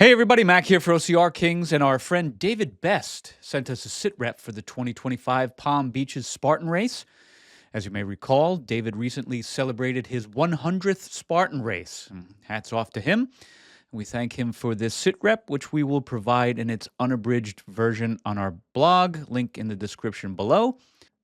Hey everybody, Mac here for OCR Kings, and our friend David Best sent us a sit rep for the 2025 Palm Beaches Spartan race. As you may recall, David recently celebrated his 100th Spartan race. Hats off to him. We thank him for this sit rep, which we will provide in its unabridged version on our blog, link in the description below.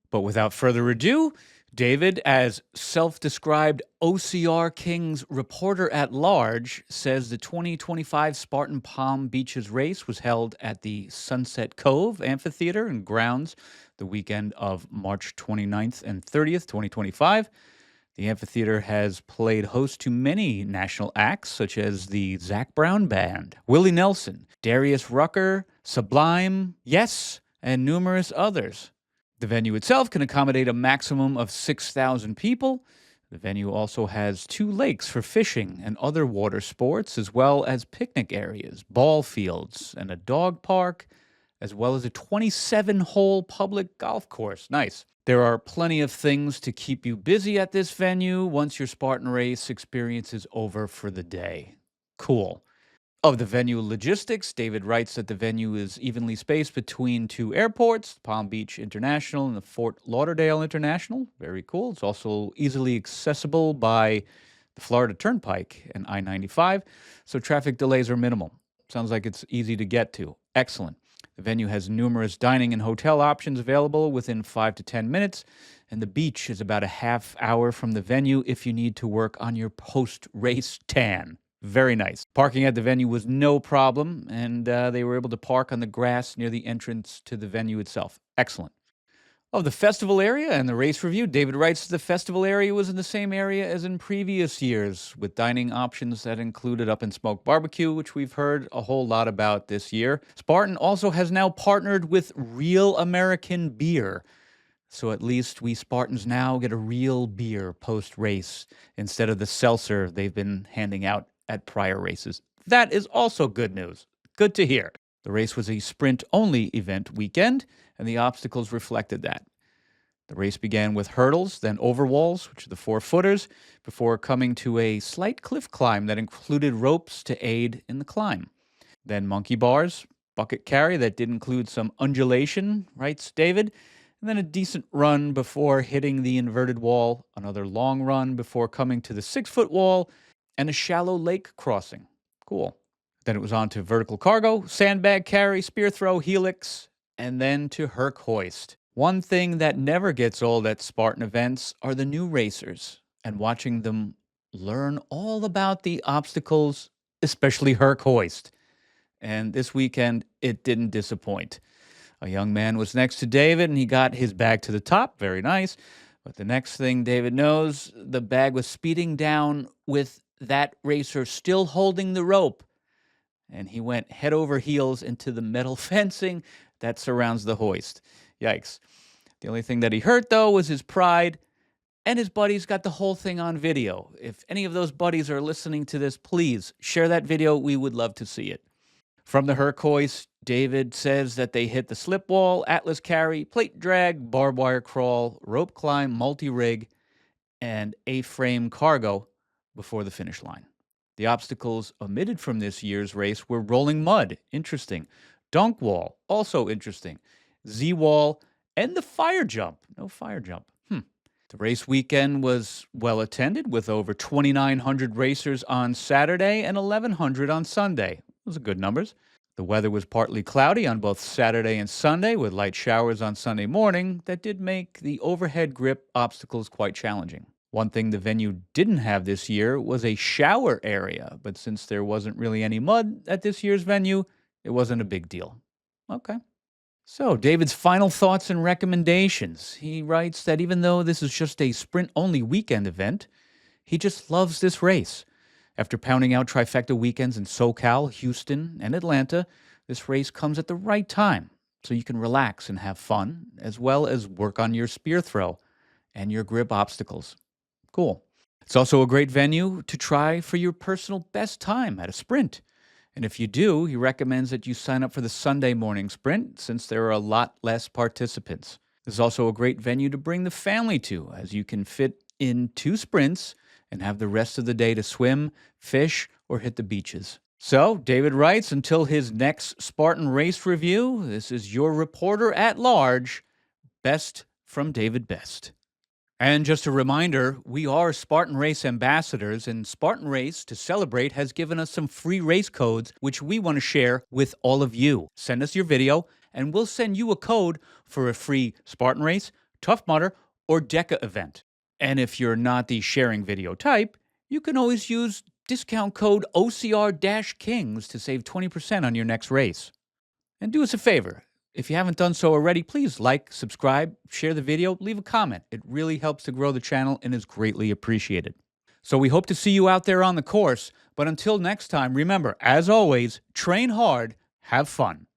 But without further ado, David, as self-described OCR Kings reporter at large, says the 2025 Spartan Palm Beaches race was held at the Sunset Cove Amphitheater and Grounds the weekend of March 29th and 30th, 2025. The amphitheater has played host to many national acts, such as the Zac Brown Band, Willie Nelson, Darius Rucker, Sublime, Yes, and numerous others. The venue itself can accommodate a maximum of 6,000 people. The venue also has 2 lakes for fishing and other water sports, as well as picnic areas, ball fields, and a dog park, as well as a 27-hole public golf course. Nice. There are plenty of things to keep you busy at this venue once your Spartan race experience is over for the day. Cool. Of the venue logistics, David writes that the venue is evenly spaced between 2 airports, Palm Beach International and the Fort Lauderdale International. Very cool. It's also easily accessible by the Florida Turnpike and I-95, so traffic delays are minimal. Sounds like it's easy to get to. Excellent. The venue has numerous dining and hotel options available within 5 to 10 minutes, and the beach is about a half hour from the venue if you need to work on your post-race tan. Very nice. Parking at the venue was no problem, and they were able to park on the grass near the entrance to the venue itself. Excellent. Of the festival area and the race review, David writes the festival area was in the same area as in previous years, with dining options that included up-and-smoke barbecue, which we've heard a whole lot about this year. Spartan also has now partnered with Real American Beer, so at least we Spartans now get a real beer post-race instead of the seltzer they've been handing out at prior races. That is also good news. Good to hear. The race was a sprint-only event weekend, and the obstacles reflected that. The race began with hurdles, then overwalls, which are the 4-footers, before coming to a slight cliff climb that included ropes to aid in the climb. Then monkey bars, bucket carry that did include some undulation, writes David, and then a decent run before hitting the inverted wall, another long run before coming to the 6-foot wall, and a shallow lake crossing. Cool. Then it was on to vertical cargo, sandbag carry, spear throw, helix, and then to Herc hoist. One thing that never gets old at Spartan events are the new racers and watching them learn all about the obstacles, especially Herc hoist. And this weekend, it didn't disappoint. A young man was next to David, and he got his bag to the top. Very nice. But the next thing David knows, the bag was speeding down with that racer still holding the rope, and he went head over heels into the metal fencing that surrounds the hoist. Yikes. The only thing that he hurt, though, was his pride, and his buddies got the whole thing on video. If any of those buddies are listening to this, please share that video. We would love to see it. From the Herc hoist, David says that they hit the slip wall, Atlas carry, plate drag, barbed wire crawl, rope climb, multi-rig, and A-frame cargo before the finish line. The obstacles omitted from this year's race were rolling mud, interesting, dunk wall, also interesting, Z-wall, and the fire jump. No fire jump. The race weekend was well attended with over 2,900 racers on Saturday and 1,100 on Sunday. Those are good numbers. The weather was partly cloudy on both Saturday and Sunday, with light showers on Sunday morning that did make the overhead grip obstacles quite challenging. One thing the venue didn't have this year was a shower area, but since there wasn't really any mud at this year's venue, it wasn't a big deal. Okay. So, David's final thoughts and recommendations. He writes that even though this is just a sprint-only weekend event, he just loves this race. After pounding out trifecta weekends in SoCal, Houston, and Atlanta, this race comes at the right time, so you can relax and have fun, as well as work on your spear throw and your grip obstacles. Cool. It's also a great venue to try for your personal best time at a sprint. And if you do, he recommends that you sign up for the Sunday morning sprint, since there are a lot less participants. This is also a great venue to bring the family to, as you can fit in 2 sprints and have the rest of the day to swim, fish, or hit the beaches. So, David writes, until his next Spartan race review, this is your reporter at large. Best from David Best. And just a reminder, we are Spartan Race ambassadors, and Spartan Race, to celebrate, has given us some free race codes, which we want to share with all of you. Send us your video, and we'll send you a code for a free Spartan Race, Tough Mudder, or DECA event. And if you're not the sharing video type, you can always use discount code OCR-KINGS to save 20% on your next race. And do us a favor. If you haven't done so already, please like, subscribe, share the video, leave a comment. It really helps to grow the channel and is greatly appreciated. So we hope to see you out there on the course. But until next time, remember, as always, train hard, have fun.